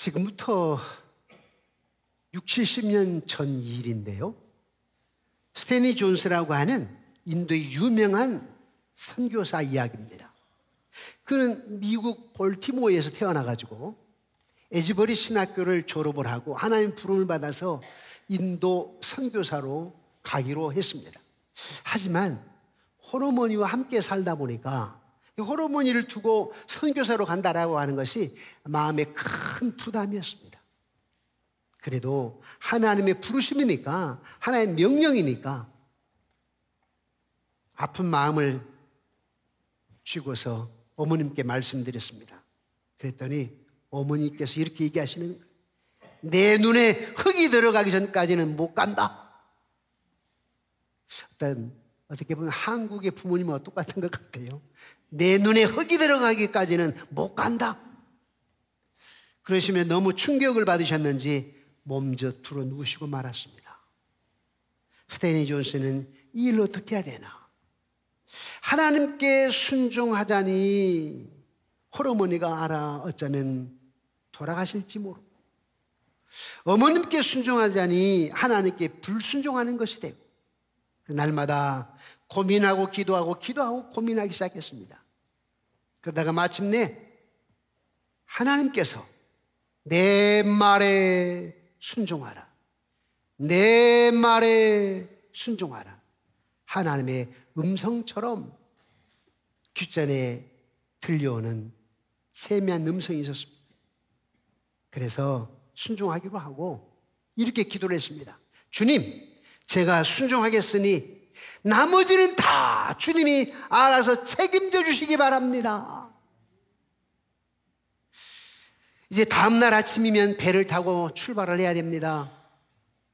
지금부터 60, 70년 전 일인데요. 스탠리 존스라고 하는 인도의 유명한 선교사 이야기입니다. 그는 미국 볼티모어에서 태어나가지고 에즈버리 신학교를 졸업을 하고 하나님 부름을 받아서 인도 선교사로 가기로 했습니다. 하지만 홀어머니와 함께 살다 보니까 홀어머니를 두고 선교사로 간다라고 하는 것이 마음에 큰 부담이었습니다. 그래도 하나님의 부르심이니까, 하나님의 명령이니까 아픈 마음을 쥐고서 어머님께 말씀드렸습니다. 그랬더니 어머니께서 이렇게 얘기하시는 거예요. 내 눈에 흙이 들어가기 전까지는 못 간다. 어떻게 보면 한국의 부모님과 똑같은 것 같아요. 내 눈에 흙이 들어가기까지는 못 간다. 그러시며 너무 충격을 받으셨는지 몸져 들어 누우시고 말았습니다. 스탠리 존스는 이 일을 어떻게 해야 되나? 하나님께 순종하자니 홀어머니가 알아 어쩌면 돌아가실지 모르고, 어머님께 순종하자니 하나님께 불순종하는 것이 되고, 날마다 고민하고 기도하고 고민하기 시작했습니다. 그러다가 마침내 하나님께서 내 말에 순종하라, 내 말에 순종하라, 하나님의 음성처럼 귓전에 들려오는 세미한 음성이 있었습니다. 그래서 순종하기로 하고 이렇게 기도를 했습니다. 주님, 제가 순종하겠으니 나머지는 다 주님이 알아서 책임져 주시기 바랍니다. 이제 다음날 아침이면 배를 타고 출발을 해야 됩니다.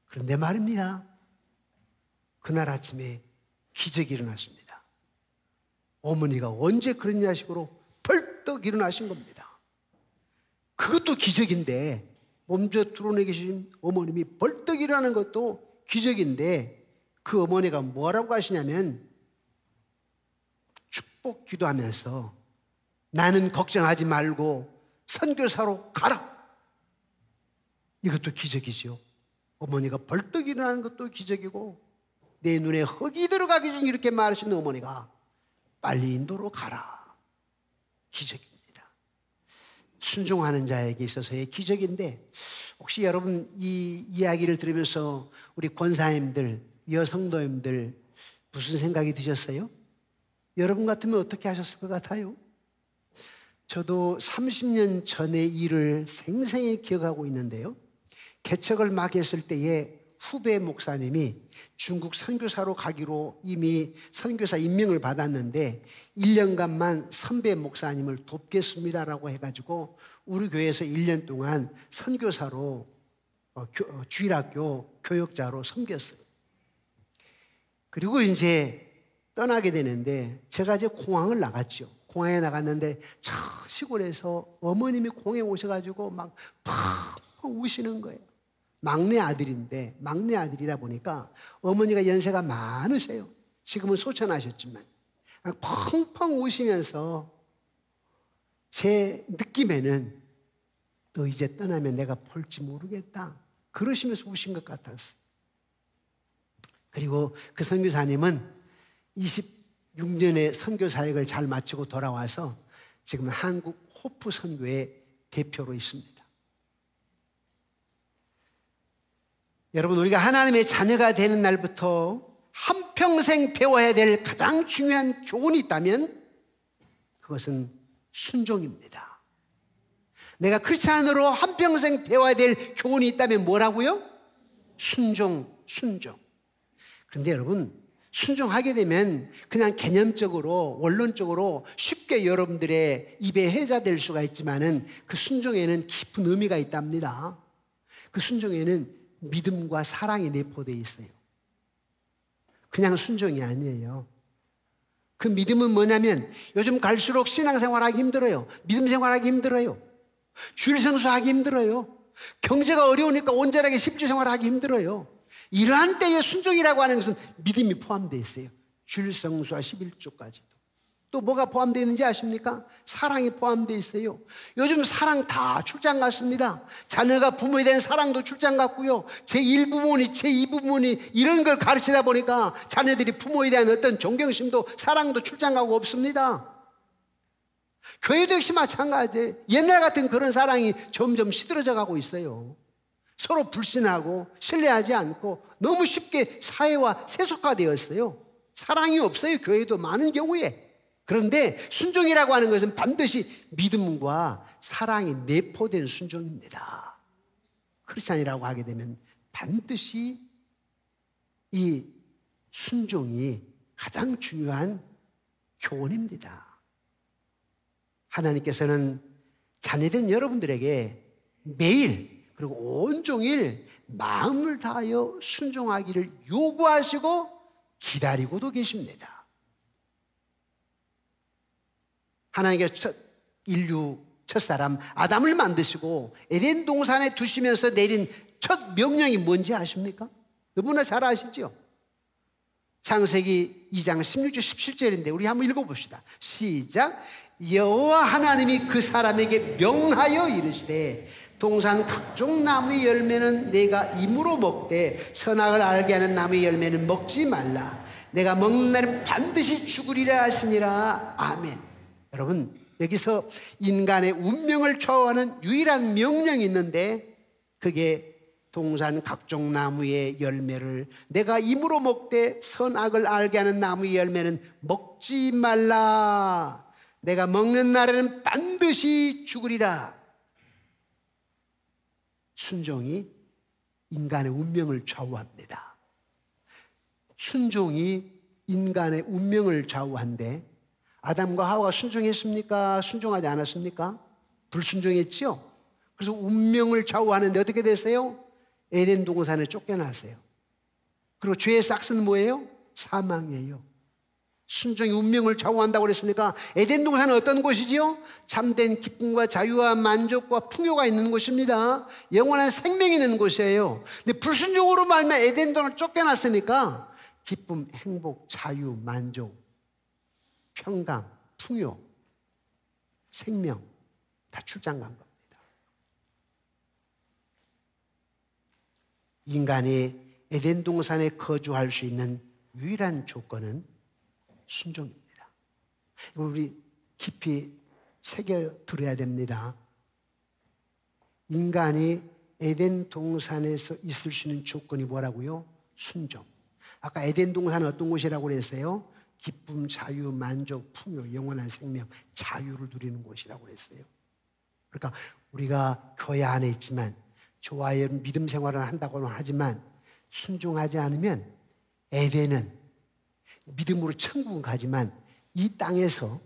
그런데 말입니다, 그날 아침에 기적이 일어났습니다. 어머니가 언제 그런 야식으로 벌떡 일어나신 겁니다. 그것도 기적인데, 몸져 드러내 계신 어머님이 벌떡 일어나는 것도 기적인데, 그 어머니가 뭐라고 하시냐면 축복 기도하면서 나는 걱정하지 말고 선교사로 가라. 이것도 기적이죠. 어머니가 벌떡 일어나는 것도 기적이고, 내 눈에 흙이 들어가기 전에 이렇게 말하시는 어머니가 빨리 인도로 가라. 기적입니다. 순종하는 자에게 있어서의 기적인데, 혹시 여러분 이 이야기를 들으면서 우리 권사님들, 여성도님들 무슨 생각이 드셨어요? 여러분 같으면 어떻게 하셨을 것 같아요? 저도 30년 전의 일을 생생히 기억하고 있는데요. 개척을 막 했을 때에 후배 목사님이 중국 선교사로 가기로 이미 선교사 임명을 받았는데 1년간만 선배 목사님을 돕겠습니다라고 해가지고 우리 교회에서 1년 동안 선교사로 주일학교 교역자로 섬겼어요. 그리고 이제 떠나게 되는데 제가 이제 공항을 나갔죠. 공항에 나갔는데 저 시골에서 어머님이 공항에 오셔가지고 막 펑펑 우시는 거예요. 막내 아들인데, 막내 아들이다 보니까 어머니가 연세가 많으세요. 지금은 소천하셨지만 펑펑 우시면서 제 느낌에는 너 이제 떠나면 내가 볼지 모르겠다, 그러시면서 우신 것 같았어요. 그리고 그 선교사님은 26년의 선교 사역을 잘 마치고 돌아와서 지금 한국 호프 선교의 대표로 있습니다. 여러분, 우리가 하나님의 자녀가 되는 날부터 한평생 배워야 될 가장 중요한 교훈이 있다면 그것은 순종입니다. 내가 크리스찬으로 한평생 배워야 될 교훈이 있다면 뭐라고요? 순종. 그런데 여러분, 순종하게 되면 그냥 개념적으로, 원론적으로 쉽게 여러분들의 입에 회자될 수가 있지만은 그 순종에는 깊은 의미가 있답니다. 그 순종에는 믿음과 사랑이 내포되어 있어요. 그냥 순종이 아니에요. 그 믿음은 뭐냐면 요즘 갈수록 신앙생활하기 힘들어요. 믿음 생활하기 힘들어요. 주일 성수하기 힘들어요. 경제가 어려우니까 온전하게 십주 생활하기 힘들어요. 이러한 때의 순종이라고 하는 것은 믿음이 포함되어 있어요. 주일 성수와 11조까지도. 또 뭐가 포함되어 있는지 아십니까? 사랑이 포함되어 있어요. 요즘 사랑 다 출장 갔습니다. 자녀가 부모에 대한 사랑도 출장 갔고요. 제1부모니 제2부모니 이런 걸 가르치다 보니까 자녀들이 부모에 대한 어떤 존경심도 사랑도 출장 가고 없습니다. 교회도 역시 마찬가지예요. 옛날 같은 그런 사랑이 점점 시들어져 가고 있어요. 서로 불신하고 신뢰하지 않고 너무 쉽게 사회와 세속화되었어요. 사랑이 없어요. 교회도 많은 경우에. 그런데 순종이라고 하는 것은 반드시 믿음과 사랑이 내포된 순종입니다. 크리스찬이라고 하게 되면 반드시 이 순종이 가장 중요한 교훈입니다. 하나님께서는 자녀된 여러분들에게 매일 그리고 온종일 마음을 다하여 순종하기를 요구하시고 기다리고도 계십니다. 하나님께서 인류 첫사람 아담을 만드시고 에덴 동산에 두시면서 내린 첫 명령이 뭔지 아십니까? 너무나 잘 아시죠? 창세기 2장 16절 17절인데 우리 한번 읽어봅시다. 시작. 여호와 하나님이 그 사람에게 명하여 이르시되 동산 각종 나무의 열매는 내가 임으로 먹되 선악을 알게 하는 나무의 열매는 먹지 말라. 내가 먹는 날은 반드시 죽으리라 하시니라. 아멘. 여러분, 여기서 인간의 운명을 좌우하는 유일한 명령이 있는데 그게 동산 각종 나무의 열매를 내가 임으로 먹되 선악을 알게 하는 나무의 열매는 먹지 말라. 내가 먹는 날에는 반드시 죽으리라. 순종이 인간의 운명을 좌우합니다. 순종이 인간의 운명을 좌우한데 아담과 하와가 순종했습니까? 순종하지 않았습니까? 불순종했죠? 그래서 운명을 좌우하는데 어떻게 됐어요? 에덴 동산에 쫓겨났어요. 그리고 죄의 싹스는 뭐예요? 사망이에요. 순종이 운명을 좌우한다고 그랬으니까 에덴 동산은 어떤 곳이지요? 참된 기쁨과 자유와 만족과 풍요가 있는 곳입니다. 영원한 생명이 있는 곳이에요. 근데 불순종으로 말미암아 에덴 동산을 쫓겨났으니까 기쁨, 행복, 자유, 만족, 평강, 풍요, 생명 다 출장 간 겁니다. 인간이 에덴 동산에 거주할 수 있는 유일한 조건은 순종입니다. 우리 깊이 새겨 들어야 됩니다. 인간이 에덴 동산에서 있을 수 있는 조건이 뭐라고요? 순종. 아까 에덴 동산은 어떤 곳이라고 그랬어요? 기쁨, 자유, 만족, 풍요, 영원한 생명, 자유를 누리는 곳이라고 했어요. 그러니까 우리가 교회 안에 있지만 좋아요 믿음 생활을 한다고는 하지만 순종하지 않으면 에덴은 믿음으로 천국은 가지만 이 땅에서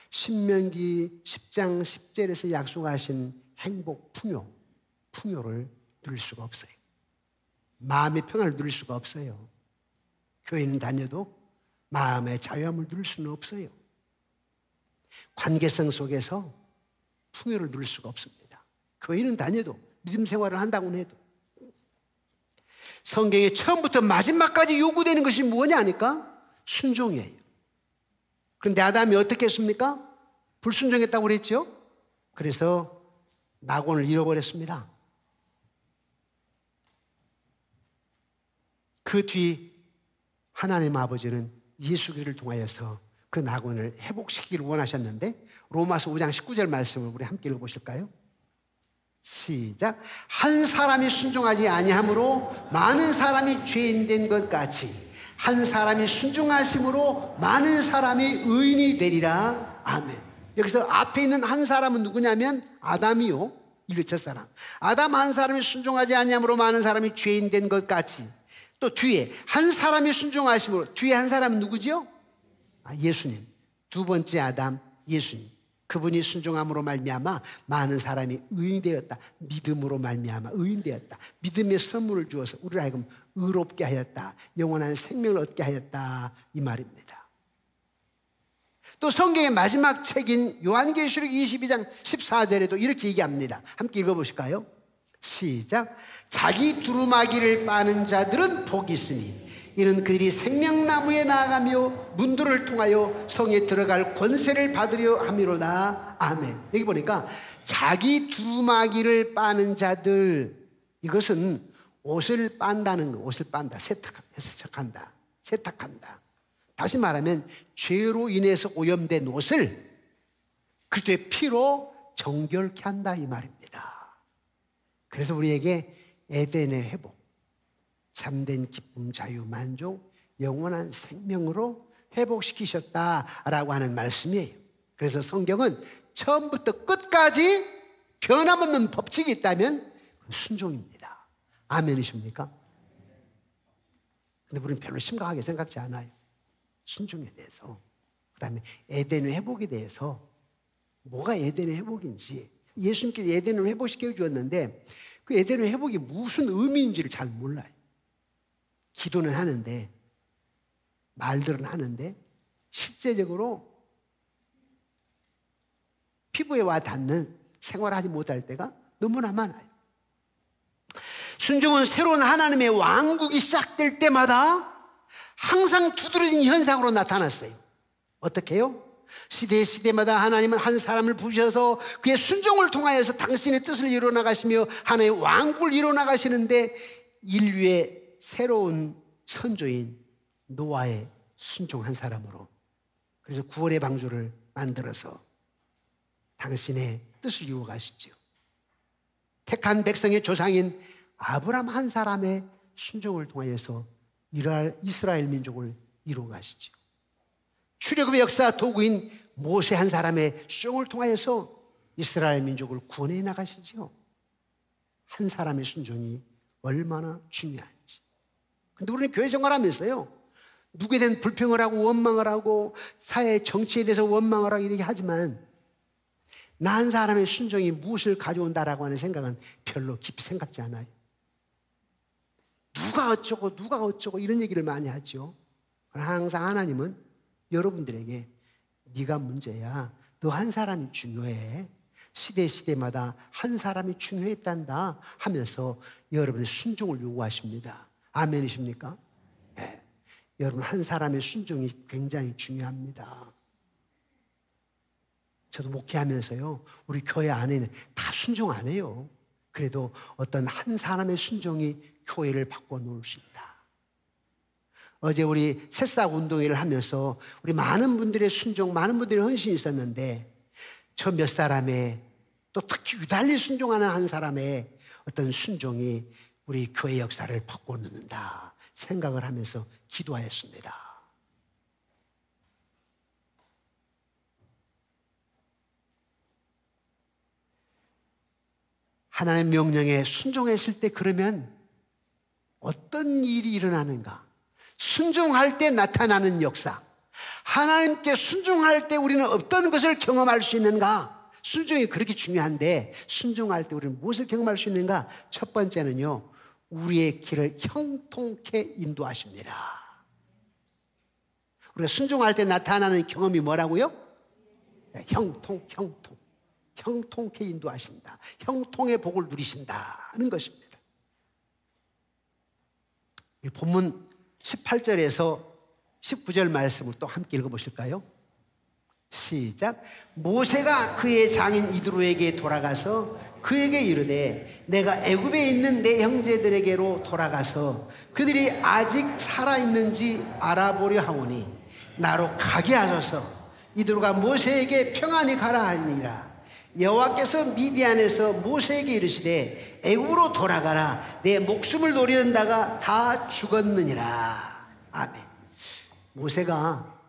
신명기 10장 10절에서 약속하신 행복, 풍요를 누릴 수가 없어요. 마음의 평안을 누릴 수가 없어요. 교회는 다녀도 마음의 자유함을 누릴 수는 없어요. 관계성 속에서 풍요를 누릴 수가 없습니다. 교회는 다녀도 믿음 생활을 한다고는 해도 성경에 처음부터 마지막까지 요구되는 것이 뭐냐 하니까 순종이에요. 그런데 아담이 어떻게 했습니까? 불순종했다고 그랬죠? 그래서 낙원을 잃어버렸습니다. 그 뒤 하나님 아버지는 예수 그리스도를 통하여서 그 낙원을 회복시키기를 원하셨는데 로마서 5장 19절 말씀을 우리 함께 읽어보실까요? 시작. 한 사람이 순종하지 아니함으로 많은 사람이 죄인 된 것 같이 한 사람이 순종하심으로 많은 사람이 의인이 되리라. 아멘. 여기서 앞에 있는 한 사람은 누구냐면 아담이요, 인류 첫사람. 아담 한 사람이 순종하지 아니함으로 많은 사람이 죄인 된 것 같이 또 뒤에 한 사람이 순종하심으로 뒤에 한 사람은 누구죠? 예수님. 두 번째 아담 예수님. 그분이 순종함으로 말미암아 많은 사람이 의인이 되었다. 믿음으로 말미암아 의인이 되었다. 믿음의 선물을 주어서 우리를 하여금 의롭게 하였다. 영원한 생명을 얻게 하였다. 이 말입니다. 또 성경의 마지막 책인 요한계시록 22장 14절에도 이렇게 얘기합니다. 함께 읽어보실까요? 시작. 자기 두루마기를 빠는 자들은 복이 있으니 이는 그들이 생명나무에 나아가며 문들을 통하여 성에 들어갈 권세를 받으려 함이로다. 아멘. 여기 보니까 자기 두루마기를 빠는 자들, 이것은 옷을 빤다는 거, 옷을 빤다, 세탁한다. 다시 말하면 죄로 인해서 오염된 옷을 그리스도의 피로 정결케 한다, 이 말입니다. 그래서 우리에게 에덴의 회복, 참된 기쁨, 자유, 만족, 영원한 생명으로 회복시키셨다라고 하는 말씀이에요. 그래서 성경은 처음부터 끝까지 변함없는 법칙이 있다면 순종입니다. 아멘이십니까? 근데 우리는 별로 심각하게 생각지 않아요. 순종에 대해서. 그 다음에 에덴의 회복에 대해서, 뭐가 에덴의 회복인지, 예수님께서 에덴을 회복시켜 주었는데 그 에덴의 회복이 무슨 의미인지를 잘 몰라요. 기도는 하는데, 말들은 하는데 실제적으로 피부에 와 닿는 생활하지 못할 때가 너무나 많아요. 순종은 새로운 하나님의 왕국이 시작될 때마다 항상 두드러진 현상으로 나타났어요. 어떻게 해요? 시대마다 하나님은 한 사람을 부르셔서 그의 순종을 통하여서 당신의 뜻을 이루어나가시며 하나의 왕국을 이루어나가시는데, 인류의 새로운 선조인 노아의 순종한 사람으로, 그래서 구원의 방주를 만들어서 당신의 뜻을 이루어가시죠. 택한 백성의 조상인 아브라함 한 사람의 순종을 통하여서 이스라엘 민족을 이루어가시죠. 출애굽의 역사 도구인 모세 한 사람의 순종을 통하여서 이스라엘 민족을 구원해 나가시죠. 한 사람의 순종이 얼마나 중요한지. 근데 우리는 교회 생활하면서요, 누구에 대한 불평을 하고 원망을 하고 사회 정치에 대해서 원망을 하고 이렇게 하지만 나 한 사람의 순종이 무엇을 가져온다라고 하는 생각은 별로 깊이 생각지 않아요. 누가 어쩌고 이런 얘기를 많이 하죠. 그러나 항상 하나님은 여러분들에게 네가 문제야, 너 한 사람이 중요해, 시대마다 한 사람이 중요했단다 하면서 여러분의 순종을 요구하십니다. 아멘이십니까? 네. 여러분, 한 사람의 순종이 굉장히 중요합니다. 저도 목회하면서요, 우리 교회 안에는 다 순종 안 해요. 그래도 어떤 한 사람의 순종이 교회를 바꿔놓으십니다. 어제 우리 새싹 운동회를 하면서 우리 많은 분들의 순종, 많은 분들의 헌신이 있었는데, 저 몇 사람의, 또 특히 유달리 순종하는 한 사람의 어떤 순종이 우리 교회 역사를 바꿔놓는다 생각을 하면서 기도하였습니다. 하나님의 명령에 순종했을 때 그러면 어떤 일이 일어나는가? 순종할 때 나타나는 역사. 하나님께 순종할 때 우리는 어떤 것을 경험할 수 있는가? 순종이 그렇게 중요한데 순종할 때 우리는 무엇을 경험할 수 있는가? 첫 번째는요, 우리의 길을 형통케 인도하십니다. 우리가 순종할 때 나타나는 경험이 뭐라고요? 형통케 인도하신다. 형통의 복을 누리신다는 것입니다. 이 본문 18절에서 19절 말씀을 또 함께 읽어보실까요? 시작. 모세가 그의 장인 이드로에게 돌아가서 그에게 이르되 내가 애굽에 있는 내 형제들에게로 돌아가서 그들이 아직 살아있는지 알아보려 하오니 나로 가게 하소서. 이드로가 모세에게 평안히 가라 하니라. 여호와께서 미디안에서 모세에게 이르시되 애굽으로 돌아가라. 내 목숨을 노리는다가 다 죽었느니라. 아멘. 모세가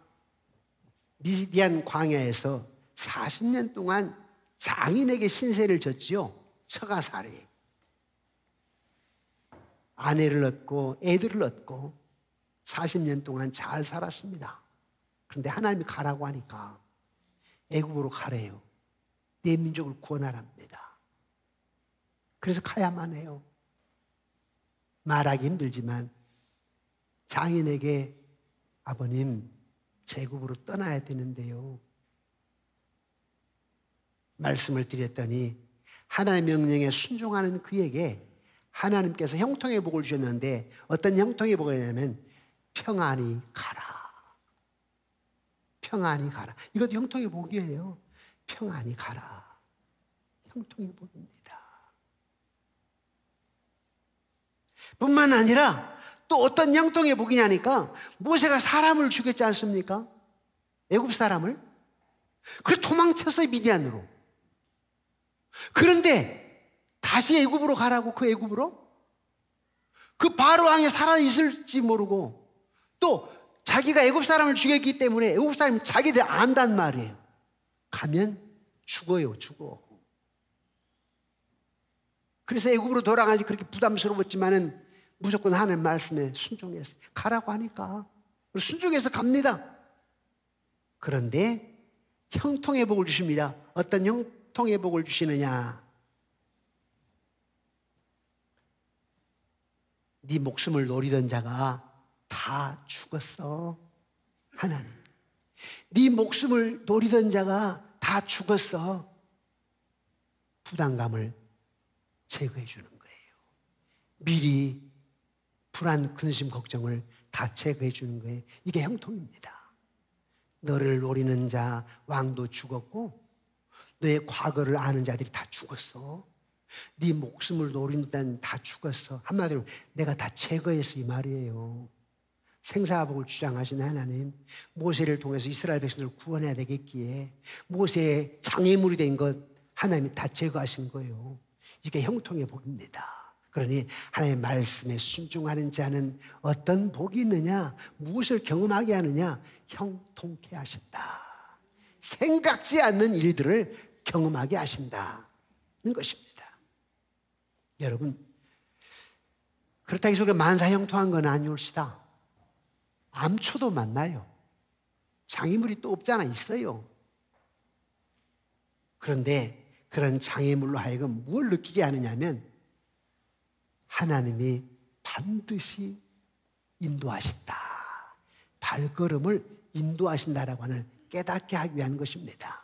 미디안 광야에서 40년 동안 장인에게 신세를 졌지요. 처가살이. 아내를 얻고 애들을 얻고 40년 동안 잘 살았습니다. 그런데 하나님이 가라고 하니까 애굽으로 가래요. 내 민족을 구원하랍니다. 그래서 가야만 해요. 말하기 힘들지만 장인에게 아버님, 제국으로 떠나야 되는데요. 말씀을 드렸더니 하나님의 명령에 순종하는 그에게 하나님께서 형통의 복을 주셨는데 어떤 형통의 복이냐면 평안히 가라. 평안히 가라. 이것도 형통의 복이에요. 평안히 가라. 형통의 복입니다. 뿐만 아니라 또 어떤 형통의 복이냐니까 모세가 사람을 죽였지 않습니까? 애굽 사람을. 그래서 도망쳤어요, 미디안으로. 그런데 다시 애굽으로 가라고, 그 애굽으로? 그 바로 왕이 살아있을지 모르고 또 자기가 애굽 사람을 죽였기 때문에 애굽 사람이 자기들 안단 말이에요. 가면 죽어요, 죽어. 그래서 애굽으로 돌아가지 그렇게 부담스러웠지만은 무조건 하나님 말씀에 순종했어요. 가라고 하니까 순종해서 갑니다. 그런데 형통의 복을 주십니다. 어떤 형통의 복을 주시느냐? 네 목숨을 노리던 자가 다 죽었어. 하나님, 네 목숨을 노리던 자가 다 죽었어. 부담감을 제거해 주는 거예요. 미리 불안, 근심, 걱정을 다 제거해 주는 거예요. 이게 형통입니다. 너를 노리는 자, 왕도 죽었고 너의 과거를 아는 자들이 다 죽었어. 네 목숨을 노리는 자는 다 죽었어. 한마디로 내가 다 제거했어, 이 말이에요. 생사복을 주장하신 하나님, 모세를 통해서 이스라엘 백성들을 구원해야 되겠기에 모세의 장애물이 된 것 하나님이 다 제거하신 거예요. 이게 형통의 복입니다. 그러니 하나님의 말씀에 순종하는 자는 어떤 복이 있느냐? 무엇을 경험하게 하느냐? 형통케 하신다. 생각지 않는 일들을 경험하게 하신다는 것입니다. 여러분, 그렇다고 해서 우리가 만사형통한 건 아니올시다. 암초도 만나요. 장애물이 또 없잖아, 있어요. 그런데 그런 장애물로 하여금 뭘 느끼게 하느냐면 하나님이 반드시 인도하신다. 발걸음을 인도하신다라고 하는 깨닫게 하기 위한 것입니다.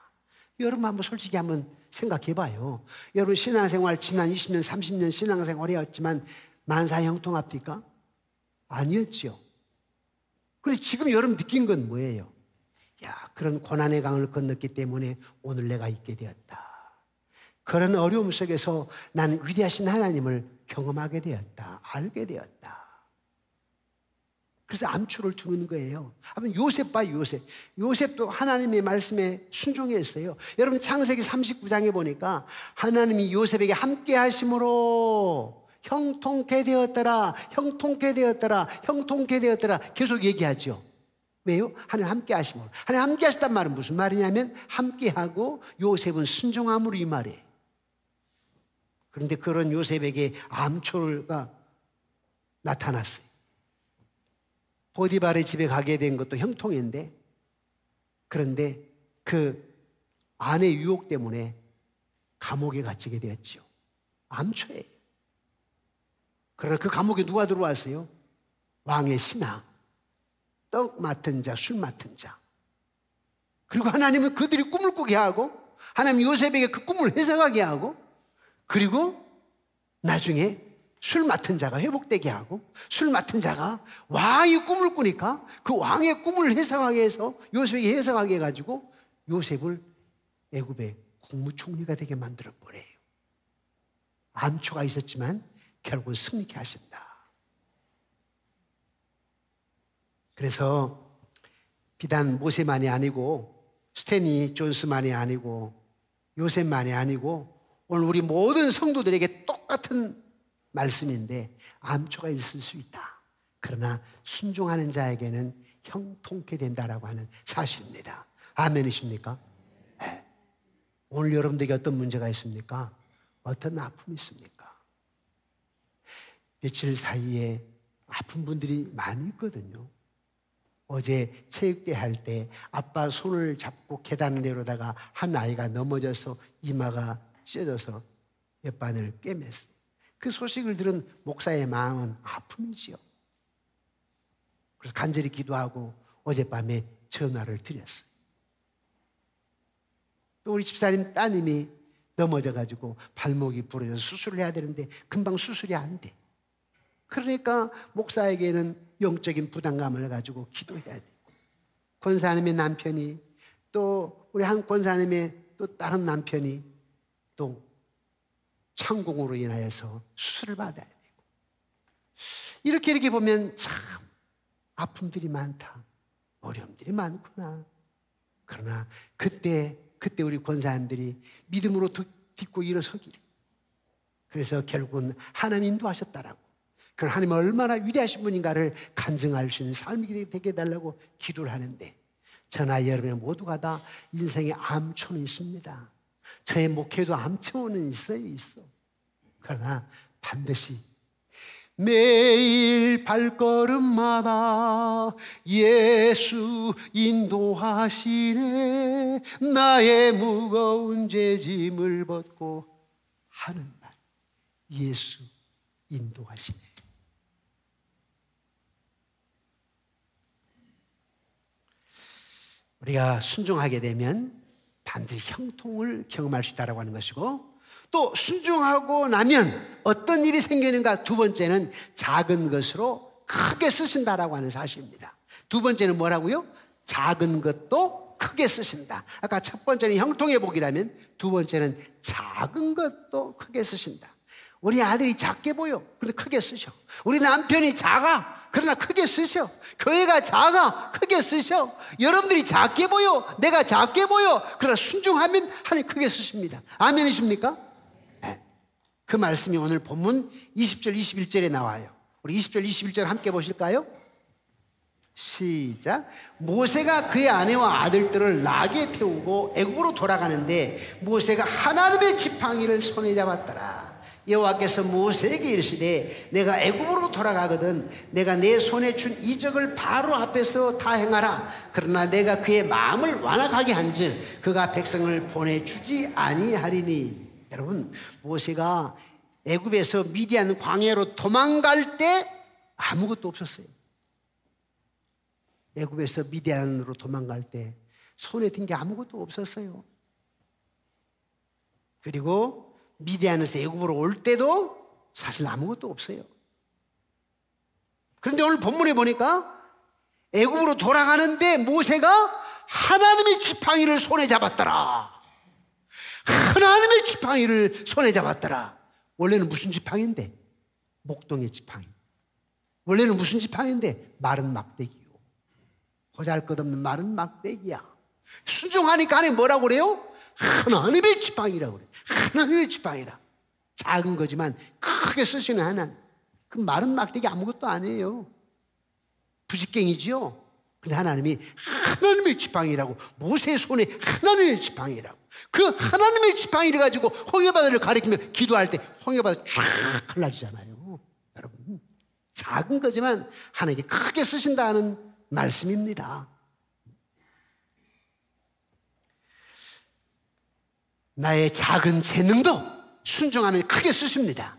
여러분 한번 솔직히 한번 생각해 봐요. 여러분 신앙생활 지난 20년, 30년 신앙생활 해왔지만 만사형통합니까? 아니었죠. 그래서 지금 여러분 느낀 건 뭐예요? 야, 그런 고난의 강을 건넜기 때문에 오늘 내가 있게 되었다. 그런 어려움 속에서 나는 위대하신 하나님을 경험하게 되었다. 알게 되었다. 그래서 암초를 두는 거예요. 한번 요셉 봐요, 요셉. 요셉도 하나님의 말씀에 순종했어요. 여러분 창세기 39장에 보니까 하나님이 요셉에게 함께 하심으로 형통케 되었더라, 형통케 되었더라, 형통케 되었더라 계속 얘기하죠. 왜요? 하나님 함께 하심으로. 하나님 함께 하셨단 말은 무슨 말이냐면 함께하고 요셉은 순종함으로 이 말이에요. 그런데 그런 요셉에게 암초가 나타났어요. 보디발의 집에 가게 된 것도 형통인데, 그런데 그 아내 유혹 때문에 감옥에 갇히게 되었죠. 암초예요. 그러나 그 감옥에 누가 들어왔어요? 왕의 신하, 떡 맡은 자, 술 맡은 자. 그리고 하나님은 그들이 꿈을 꾸게 하고 하나님 요셉에게 그 꿈을 해석하게 하고 그리고 나중에 술 맡은 자가 회복되게 하고 술 맡은 자가 왕의 꿈을 꾸니까 그 왕의 꿈을 해석하게 해서 요셉에게 해석하게 해가지고 요셉을 애굽의 국무총리가 되게 만들어버려요. 암초가 있었지만 결국 승리케 하신다. 그래서 비단 모세만이 아니고 스탠리 존스만이 아니고 요셉만이 아니고 오늘 우리 모든 성도들에게 똑같은 말씀인데 암초가 있을 수 있다. 그러나 순종하는 자에게는 형통케 된다라고 하는 사실입니다. 아멘이십니까? 네. 오늘 여러분들에게 어떤 문제가 있습니까? 어떤 아픔이 있습니까? 며칠 사이에 아픈 분들이 많이 있거든요. 어제 체육대 할 때 아빠 손을 잡고 계단을 내려다가 한 아이가 넘어져서 이마가 찢어져서 옆반을 꿰맸어요. 그 소식을 들은 목사의 마음은 아픔이지요. 그래서 간절히 기도하고 어젯밤에 전화를 드렸어요. 또 우리 집사님 따님이 넘어져가지고 발목이 부러져서 수술을 해야 되는데 금방 수술이 안 돼. 그러니까 목사에게는 영적인 부담감을 가지고 기도해야 돼요. 권사님의 남편이 또 우리 한 권사님의 또 다른 남편이 또 창공으로 인하여서 수술을 받아야 되고, 이렇게 보면 참 아픔들이 많다, 어려움들이 많구나. 그러나 그때 우리 권사님들이 믿음으로 딛고 일어서기를, 그래서 결국은 하나님 인도하셨다라고, 그럼 하나님은 얼마나 위대하신 분인가를 간증할 수 있는 삶이 되게 해달라고 기도를 하는데, 저나 여러분 모두가 다 인생에 암초는 있습니다. 저의 목회도 암초는 있어. 그러나 반드시 매일 발걸음마다 예수 인도하시네, 나의 무거운 죄짐을 벗고 하는 날, 예수 인도하시네. 우리가 순종하게 되면 반드시 형통을 경험할 수 있다고 하는 것이고, 또 순종하고 나면 어떤 일이 생기는가? 두 번째는 작은 것으로 크게 쓰신다라고 하는 사실입니다. 두 번째는 뭐라고요? 작은 것도 크게 쓰신다. 아까 첫 번째는 형통의 복이라면 두 번째는 작은 것도 크게 쓰신다. 우리 아들이 작게 보여, 그런데 크게 쓰셔. 우리 남편이 작아, 그러나 크게 쓰셔. 교회가 작아, 크게 쓰셔. 여러분들이 작게 보여, 내가 작게 보여, 그러나 순종하면 하나님 크게 쓰십니다. 아멘이십니까? 네. 그 말씀이 오늘 본문 20절 21절에 나와요. 우리 20절 21절 함께 보실까요? 시작. 모세가 그의 아내와 아들들을 낙에 태우고 애굽으로 돌아가는데 모세가 하나님의 지팡이를 손에 잡았더라. 여호와께서 모세에게 이르시되 내가 애굽으로 돌아가거든 내가 내 손에 준 이적을 바로 앞에서 다 행하라. 그러나 내가 그의 마음을 완악하게 한즉 그가 백성을 보내주지 아니하리니. 여러분, 모세가 애굽에서 미디안 광야로 도망갈 때 아무것도 없었어요. 애굽에서 미디안으로 도망갈 때 손에 든 게 아무것도 없었어요. 그리고 미디안에서 애굽으로 올 때도 사실 아무것도 없어요. 그런데 오늘 본문에 보니까 애굽으로 돌아가는데 모세가 하나님의 지팡이를 손에 잡았더라. 하나님의 지팡이를 손에 잡았더라. 원래는 무슨 지팡이인데? 목동의 지팡이. 원래는 무슨 지팡이인데? 마른 막대기요. 보잘것없는 마른 막대기야. 순종하니까 안에 뭐라고 그래요? 하나님의 지팡이라고 그래요. 하나님의 지팡이라. 작은 거지만 크게 쓰시는 하나님. 그 마른 막대기 아무것도 아니에요. 부직갱이지요. 근데 하나님이 하나님의 지팡이라고, 모세의 손에 하나님의 지팡이라고, 그 하나님의 지팡이를 가지고 홍해바다를 가리키며 기도할 때 홍해바다 쫙 갈라지잖아요. 여러분, 작은 거지만 하나님이 크게 쓰신다는 말씀입니다. 나의 작은 재능도 순종하면 크게 쓰십니다.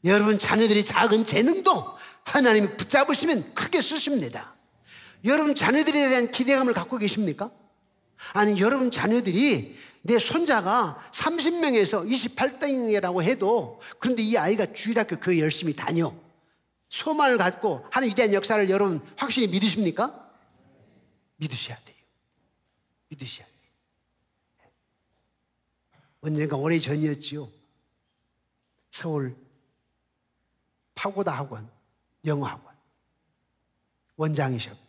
여러분 자녀들이 작은 재능도 하나님이 붙잡으시면 크게 쓰십니다. 여러분 자녀들에 대한 기대감을 갖고 계십니까? 아니, 여러분 자녀들이 내 손자가 30명에서 28등이라고 해도, 그런데 이 아이가 주일학교 교회 열심히 다녀, 소망을 갖고 하나님에 대한 역사를 여러분 확실히 믿으십니까? 믿으셔야 돼요. 믿으셔야 돼요. 언젠가 오래전이었지요. 서울 파고다 학원, 영어학원 원장이셨고,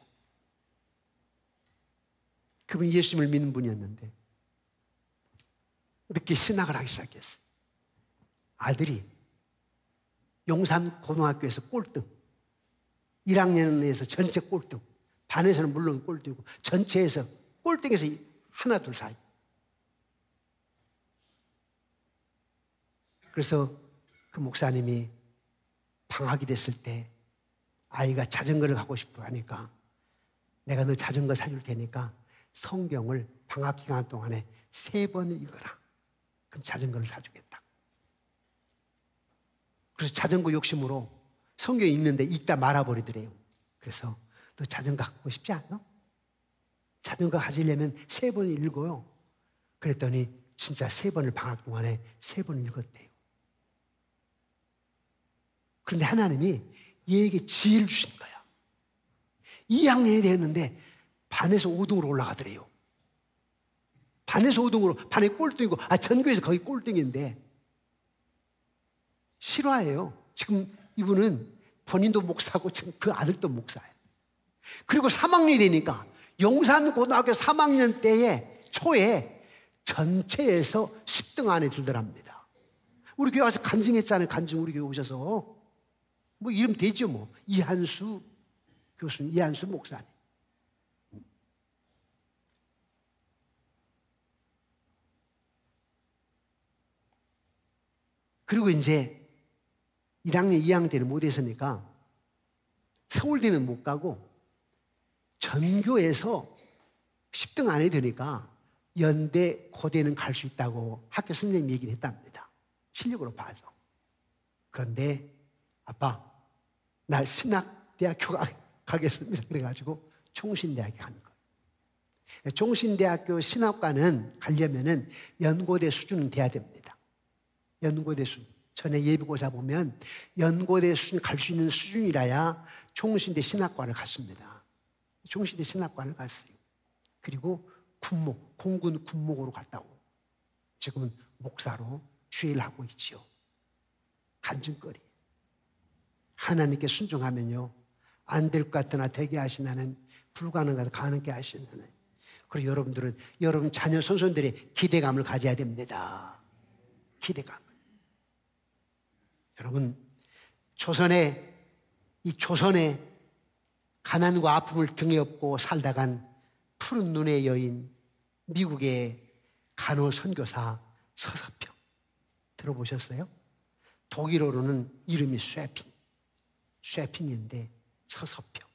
그분이 예수님을 믿는 분이었는데 늦게 신학을 하기 시작했어요. 아들이 용산 고등학교에서 꼴등, 1학년에서 전체 꼴등, 반에서는 물론 꼴등이고 전체에서 꼴등에서 하나 둘 사이. 그래서 그 목사님이 방학이 됐을 때 아이가 자전거를 가고 싶어 하니까 내가 너 자전거 사줄 테니까 성경을 방학 기간 동안에 3번 읽어라. 그럼 자전거를 사주겠다. 그래서 자전거 욕심으로 성경 읽는데 읽다 말아버리더래요. 그래서 너 자전거 갖고 싶지 않아? 자전거 가지려면 3번 읽어요. 그랬더니 진짜 3번을 방학 동안에 3번 읽었대요. 그런데 하나님이 얘에게 지혜를 주신 거야. 2학년이 되었는데 반에서 5등으로 올라가더래요. 반에서 5등으로, 반에 꼴등이고, 전교에서 거의 꼴등인데 실화예요. 지금 이분은 본인도 목사고 지금 그 아들도 목사예요. 그리고 3학년이 되니까 용산고등학교 3학년 때에 초에 전체에서 10등 안에 들더랍니다. 우리 교회 와서 간증했잖아요. 간증 우리 교회 오셔서. 뭐 이름 되죠 뭐. 이한수 교수님, 이한수 목사님. 그리고 이제 1학년, 2학년 때는 못했으니까 서울대는 못 가고 전교에서 10등 안에 드니까 연대, 고대는 갈 수 있다고 학교 선생님이 얘기를 했답니다. 실력으로 봐서. 그런데 아빠, 나 신학대학교 가겠습니다. 그래가지고 총신대학교 간 거예요. 총신대학교 신학과는 가려면은 연고대 수준은 돼야 됩니다. 연고대 수준. 전에 예비고사 보면 연고대 수준 갈 수 있는 수준이라야 총신대 신학과를 갔습니다. 총신대 신학과를 갔어요. 그리고 군목, 공군 군목으로 갔다고. 지금은 목사로 주의를 하고 있지요. 간증거리. 하나님께 순종하면요, 안 될 것 같으나 되게 하시나는, 불가능하다 가능하게 하시는 하나님. 그리고 여러분들은 여러분 자녀 손손들의 기대감을 가져야 됩니다. 기대감. 여러분, 이 조선에 가난과 아픔을 등에 업고 살다간 푸른 눈의 여인, 미국의 간호 선교사 서서평 들어보셨어요? 독일어로는 이름이 쇠핑인데 서서평.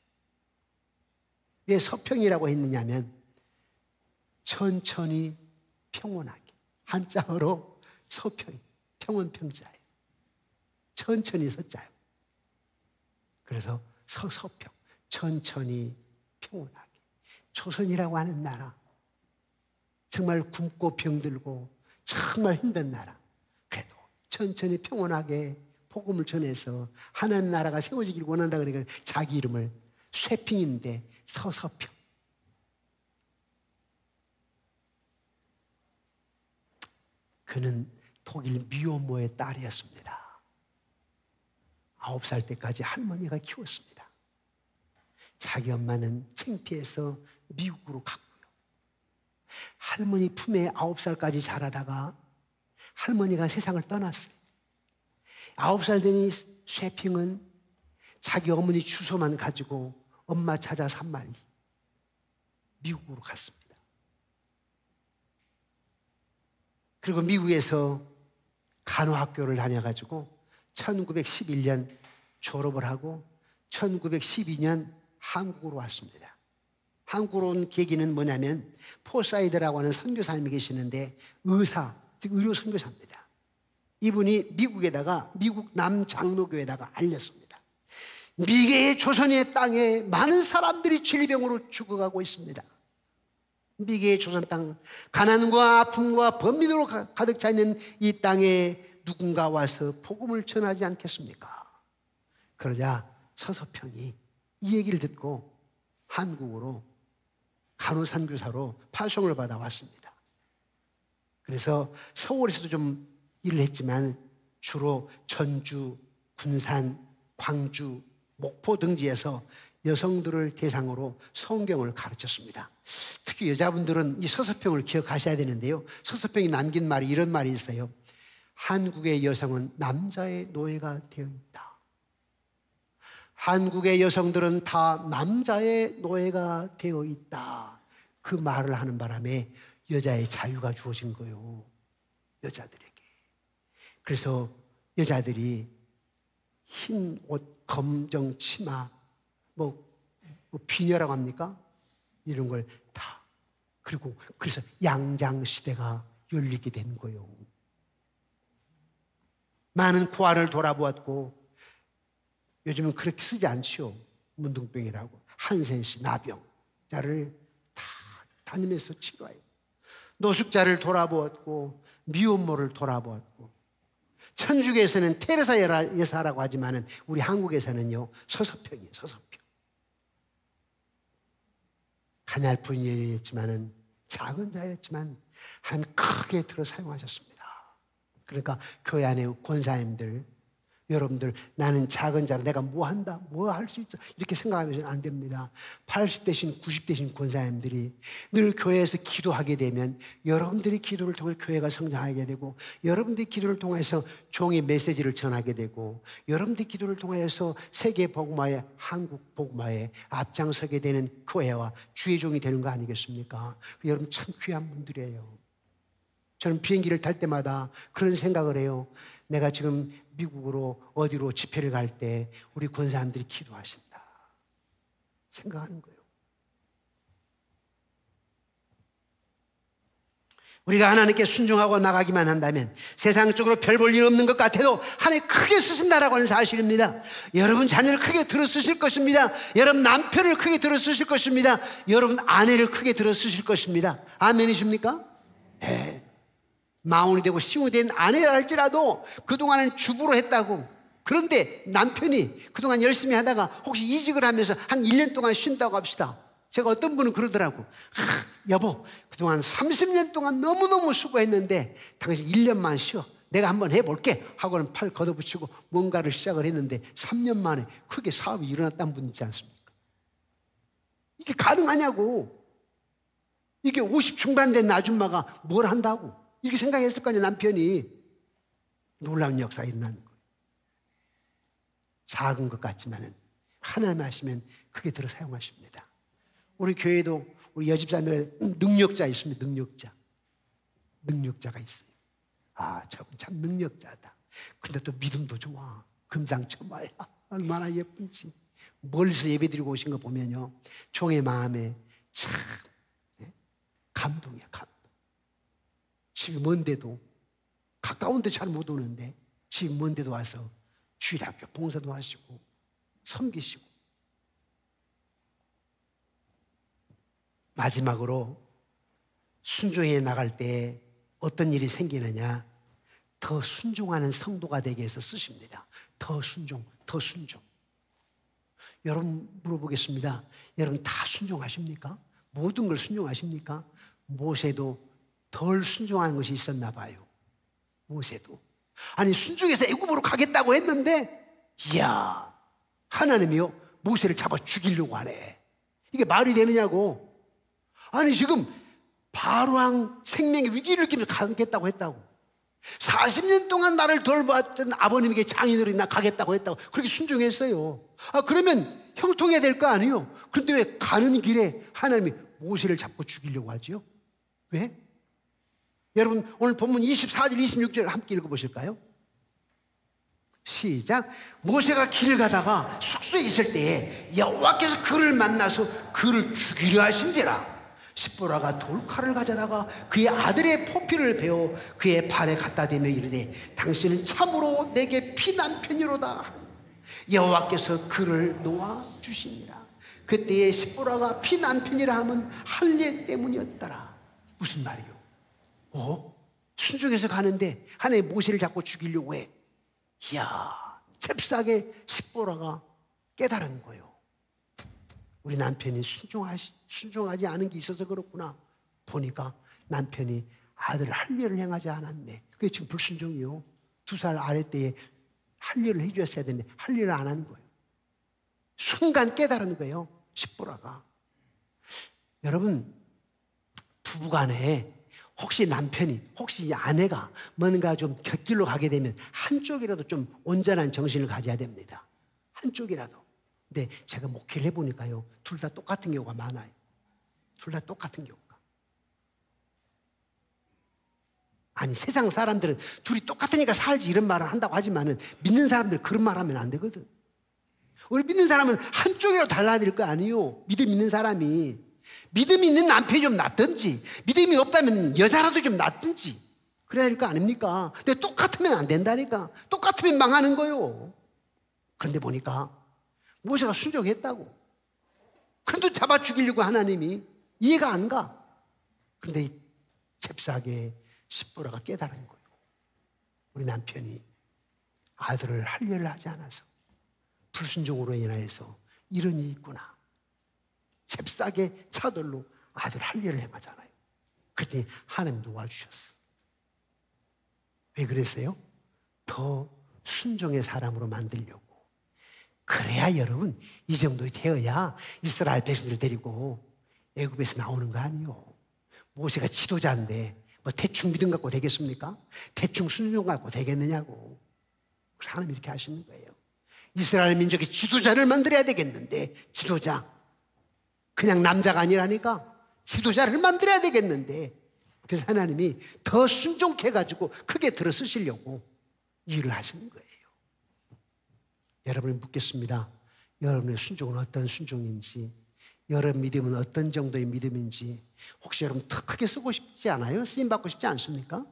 왜 서평이라고 했느냐면 천천히 평온하게, 한자어로 서평, 평온평자예요. 천천히 서자요. 그래서 서서평, 천천히 평온하게. 조선이라고 하는 나라, 정말 굶고 병들고 정말 힘든 나라, 그래도 천천히 평온하게 복음을 전해서 하나님 나라가 세워지기를 원한다. 그러니까 자기 이름을 쇠핑인데 서서평. 그는 독일 미혼모의 딸이었습니다. 9살 때까지 할머니가 키웠습니다. 자기 엄마는 창피해서 미국으로 갔고요. 할머니 품에 9살까지 자라다가 할머니가 세상을 떠났어요. 9살 된 이 쇠핑은 자기 어머니 주소만 가지고 엄마 찾아 산말리 미국으로 갔습니다. 그리고 미국에서 간호학교를 다녀가지고 1911년 졸업을 하고 1912년 한국으로 왔습니다. 한국으로 온 계기는 뭐냐면 포사이드라고 하는 선교사님이 계시는데 의사, 즉 의료 선교사입니다. 이분이 미국에다가 미국 남장로교에다가 알렸습니다. 미개의 조선의 땅에 많은 사람들이 질병으로 죽어가고 있습니다. 미개의 조선 땅, 가난과 아픔과 범민으로 가득 차 있는 이 땅에 누군가 와서 복음을 전하지 않겠습니까? 그러자 서서평이 이 얘기를 듣고 한국으로 간호선교사로 파송을 받아 왔습니다. 그래서 서울에서도 좀 일을 했지만 주로 전주, 군산, 광주, 목포 등지에서 여성들을 대상으로 성경을 가르쳤습니다. 특히 여자분들은 이 서서평을 기억하셔야 되는데요. 서서평이 남긴 말이 이런 말이 있어요. 한국의 여성은 남자의 노예가 되어 있다. 한국의 여성들은 다 남자의 노예가 되어 있다. 그 말을 하는 바람에 여자의 자유가 주어진 거예요. 여자들에게. 그래서 여자들이 흰 옷, 검정 치마, 뭐 비녀라고 합니까? 이런 걸 다. 그리고 그래서 양장 시대가 열리게 된 거예요. 많은 포화를 돌아보았고 요즘은 그렇게 쓰지 않지요. 문둥병이라고 한센시, 나병자를 다 다니면서 치료해요. 노숙자를 돌아보았고 미혼모를 돌아보았고 천주교에서는 테레사 여사라고 하지만은 우리 한국에서는요, 서서평이에요, 서서평. 가냘픈 여인이었지만은, 작은 자였지만 하나님 크게 들어 사용하셨습니다. 그러니까 교회 안에 권사님들, 여러분들, 나는 작은 자라 내가 뭐 한다, 뭐 할 수 있어, 이렇게 생각하면 안 됩니다. 80대신 90대신 권사님들이 늘 교회에서 기도하게 되면 여러분들이 기도를 통해 교회가 성장하게 되고, 여러분들이 기도를 통해서 종의 메시지를 전하게 되고, 여러분들이 기도를 통해서 세계 복음화에, 한국 복음화에 앞장서게 되는 교회와 주의 종이 되는 거 아니겠습니까? 여러분 참 귀한 분들이에요. 저는 비행기를 탈 때마다 그런 생각을 해요. 내가 지금 미국으로 어디로 집회를 갈 때 우리 권사님들이 기도하신다 생각하는 거예요. 우리가 하나님께 순종하고 나가기만 한다면 세상적으로 별 볼 일 없는 것 같아도 하나님 크게 쓰신다라고 하는 사실입니다. 여러분 자녀를 크게 들어 쓰실 것입니다. 여러분 남편을 크게 들어 쓰실 것입니다. 여러분 아내를 크게 들어 쓰실 것입니다. 아멘이십니까? 네. 마흔이 되고 시운이 된 아내라 할지라도 그동안은 주부로 했다고, 그런데 남편이 그동안 열심히 하다가 혹시 이직을 하면서 한 1년 동안 쉰다고 합시다. 제가 어떤 분은 그러더라고. 여보, 그동안 30년 동안 너무너무 수고했는데 당신 1년만 쉬어, 내가 한번 해볼게 하고는 팔 걷어붙이고 뭔가를 시작을 했는데 3년 만에 크게 사업이 일어났다는 분 있지 않습니까? 이게 가능하냐고. 이게 50 중반 된 아줌마가 뭘 한다고 이렇게 생각했을 거 아니에요. 남편이. 놀라운 역사가 일어나는 거예요. 작은 것 같지만은 하나님 하시면 크게 들어 사용하십니다. 우리 교회도 우리 여집사님들의 능력자 있습니다. 능력자가 있어요. 아, 저분 참 능력자다. 근데 또 믿음도 좋아. 금상첨화야. 얼마나 예쁜지. 멀리서 예배드리고 오신 거 보면요, 종의 마음에 참 감동이야, 감동. 집이 먼데도, 가까운데 잘 못 오는데 집이 먼데도 와서 주일학교 봉사도 하시고 섬기시고. 마지막으로 순종해 나갈 때 어떤 일이 생기느냐, 더 순종하는 성도가 되게 해서 쓰십니다. 더 순종. 여러분 물어보겠습니다. 여러분 다 순종하십니까? 모든 걸 순종하십니까? 모세도 덜 순종하는 것이 있었나 봐요. 모세도. 아니 순종해서 애굽으로 가겠다고 했는데, 이야, 하나님이요 모세를 잡아 죽이려고 하네. 이게 말이 되느냐고. 아니 지금 바로왕 생명의 위기를 느끼면서 가겠다고 했다고. 40년 동안 나를 돌봤던 아버님에게 장인으로 나 가겠다고 했다고. 그렇게 순종했어요. 아, 그러면 형통해야 될 거 아니에요. 그런데 왜 가는 길에 하나님이 모세를 잡고 죽이려고 하지요? 왜? 여러분 오늘 본문 24절 26절 함께 읽어보실까요? 시작. 모세가 길을 가다가 숙소에 있을 때에 여호와께서 그를 만나서 그를 죽이려 하신지라. 십보라가 돌칼을 가져다가 그의 아들의 포피를 베어 그의 발에 갖다 대며 이르되 당신은 참으로 내게 피난편이로다. 여호와께서 그를 놓아 주시니라. 그때에 십보라가 피난편이라 하면 할례 때문이었더라. 무슨 말이요? 순종해서 가는데 하나님 모세를 잡고 죽이려고 해. 이야, 잽싸게 십보라가 깨달은 거예요. 우리 남편이 순종하지 않은 게 있어서 그렇구나. 보니까 남편이 아들 할례를 행하지 않았네. 그게 지금 불순종이요. 2살 아래 때에 할례를 해주었어야 되는데 할례를 안 한 거예요. 순간 깨달은 거예요, 십보라가. 여러분, 부부간에 혹시 남편이, 혹시 아내가 뭔가 좀 곁길로 가게 되면 한쪽이라도 좀 온전한 정신을 가져야 됩니다. 한쪽이라도. 근데 제가 목회를 해보니까요, 둘 다 똑같은 경우가 많아요. 둘 다 똑같은 경우가. 아니, 세상 사람들은 둘이 똑같으니까 살지 이런 말을 한다고 하지만은 믿는 사람들 그런 말 하면 안 되거든. 우리 믿는 사람은 한쪽이라도 달라질 거 아니에요. 믿음 있는 사람이. 믿음이 있는 남편이 좀 낫든지, 믿음이 없다면 여자라도 좀 낫든지 그래야 될 거 아닙니까? 근데 똑같으면 안 된다니까. 똑같으면 망하는 거예요. 그런데 보니까 모세가 순종했다고. 그런데 잡아 죽이려고 하나님이 이해가 안 가. 그런데 잽싸게 십보라가 깨달은 거예요. 우리 남편이 아들을 할례를 하지 않아서 불순종으로 인하여서 이런 일이 있구나. 잽싸게 차돌로 아들 할례를 행하잖아요. 그랬더니 하나님 도와주셨어. 왜 그랬어요? 더 순종의 사람으로 만들려고. 그래야 여러분 이 정도 되어야 이스라엘 백성들 데리고 애굽에서 나오는 거 아니에요. 모세가 지도자인데 뭐 대충 믿음 갖고 되겠습니까? 대충 순종 갖고 되겠느냐고. 그래서 하나님이 이렇게 하시는 거예요. 이스라엘 민족의 지도자를 만들어야 되겠는데, 지도자. 그냥 남자가 아니라니까 지도자를 만들어야 되겠는데, 그래서 하나님이 더 순종해 가지고 크게 들어 쓰시려고 일을 하시는 거예요. 여러분이 묻겠습니다. 여러분의 순종은 어떤 순종인지, 여러분 믿음은 어떤 정도의 믿음인지, 혹시 여러분 더 크게 쓰고 싶지 않아요? 쓰임받고 싶지 않습니까?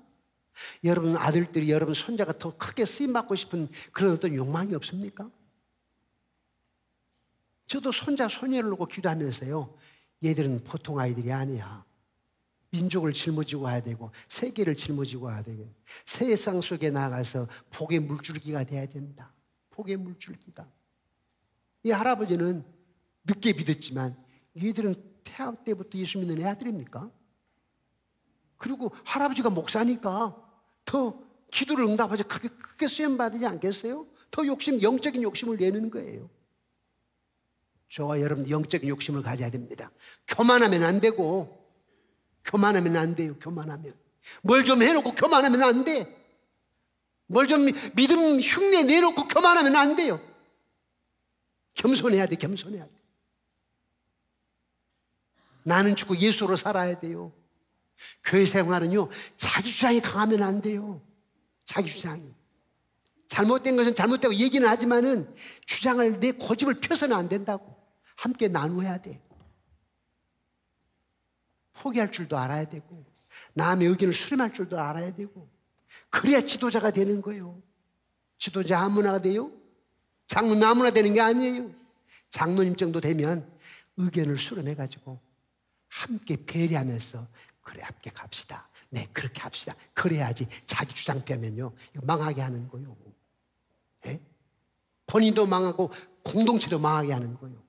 여러분 아들들이, 여러분 손자가 더 크게 쓰임받고 싶은 그런 어떤 욕망이 없습니까? 저도 손자, 손녀를 놓고 기도하면서요, 얘들은 보통 아이들이 아니야. 민족을 짊어지고 와야 되고, 세계를 짊어지고 와야 되고, 세상 속에 나가서 복의 물줄기가 돼야 된다. 복의 물줄기가. 이 할아버지는 늦게 믿었지만 얘들은 태학 때부터 예수 믿는 애 아들입니까? 그리고 할아버지가 목사니까 더 기도를 응답하지 크게 수행받지 않겠어요? 더 영적인 욕심을 내는 거예요. 저와 여러분 영적인 욕심을 가져야 됩니다. 교만하면 안 되고, 교만하면 안 돼요. 교만하면 뭘 좀 해놓고 교만하면 안 돼. 뭘 좀 믿음 흉내 내놓고 교만하면 안 돼요. 겸손해야 돼. 겸손해야 돼. 나는 죽고 예수로 살아야 돼요. 교회 생활은요, 자기 주장이 강하면 안 돼요. 자기 주장이. 잘못된 것은 잘못되고 얘기는 하지만은 주장을, 내 고집을 펴서는 안 된다고. 함께 나누어야 돼. 포기할 줄도 알아야 되고, 남의 의견을 수렴할 줄도 알아야 되고, 그래야 지도자가 되는 거예요. 지도자 아무나 돼요? 장로님 아무나 되는 게 아니에요. 장로님 정도 되면 의견을 수렴해가지고 함께 배려하면서, 그래 함께 갑시다. 네, 그렇게 합시다. 그래야지. 자기 주장 펴면요, 이거 망하게 하는 거예요. 네? 본인도 망하고 공동체도 망하게 하는 거예요.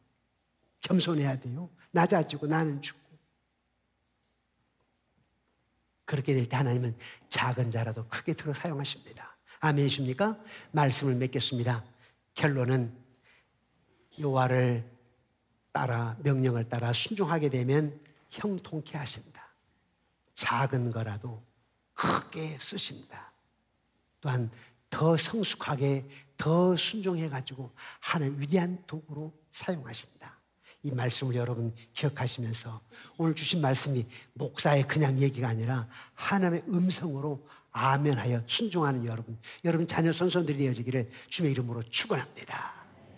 겸손해야 돼요. 낮아지고 나는 죽고. 그렇게 될 때 하나님은 작은 자라도 크게 들어 사용하십니다. 아멘이십니까? 말씀을 맺겠습니다. 결론은 여호와를 따라, 명령을 따라 순종하게 되면 형통케 하신다. 작은 거라도 크게 쓰신다. 또한 더 성숙하게, 더 순종해가지고 하나님 위대한 도구로 사용하신다. 이 말씀을 여러분 기억하시면서 오늘 주신 말씀이 목사의 그냥 얘기가 아니라 하나님의 음성으로 아멘하여 순종하는 여러분 자녀 손손들이 되어지기를 주의 이름으로 축원합니다.